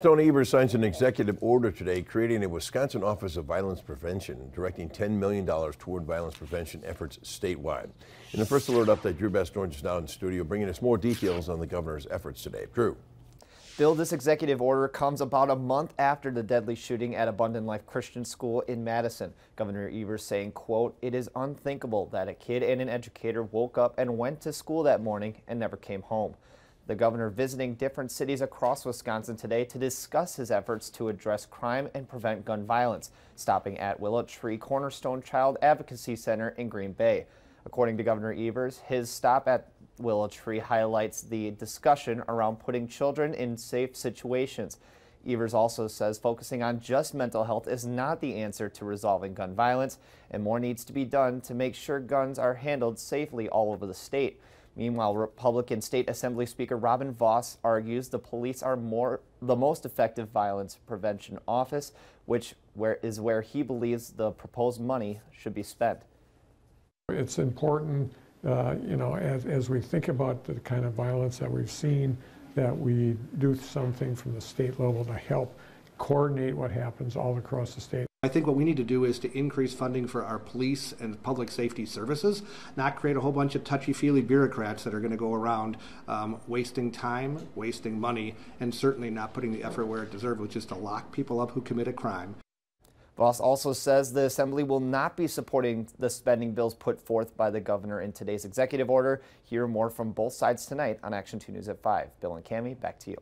Tony Evers signs an executive order today creating a Wisconsin Office of Violence Prevention, directing $10 million toward violence prevention efforts statewide. In the First Alert Update, Drew Best-Orange is now in the studio bringing us more details on the governor's efforts today. Drew. Bill, this executive order comes about a month after the deadly shooting at Abundant Life Christian School in Madison. Governor Evers saying, quote, "It is unthinkable that a kid and an educator woke up and went to school that morning and never came home." The governor visiting different cities across Wisconsin today to discuss his efforts to address crime and prevent gun violence, stopping at Willow Tree Cornerstone Child Advocacy Center in Green Bay. According to Governor Evers, his stop at Willow Tree highlights the discussion around putting children in safe situations. Evers also says focusing on just mental health is not the answer to resolving gun violence, and more needs to be done to make sure guns are handled safely all over the state. Meanwhile, Republican State Assembly Speaker Robin Vos argues the police are the most effective violence prevention office, which is where he believes the proposed money should be spent. It's important, as we think about the kind of violence that we've seen, that we do something from the state level to help coordinate what happens all across the state. I think what we need to do is to increase funding for our police and public safety services, not create a whole bunch of touchy-feely bureaucrats that are going to go around wasting time, wasting money, and certainly not putting the effort where it deserves, which is to lock people up who commit a crime. Voss also says the Assembly will not be supporting the spending bills put forth by the governor in today's executive order. Hear more from both sides tonight on Action 2 News at 5. Bill and Cami, back to you.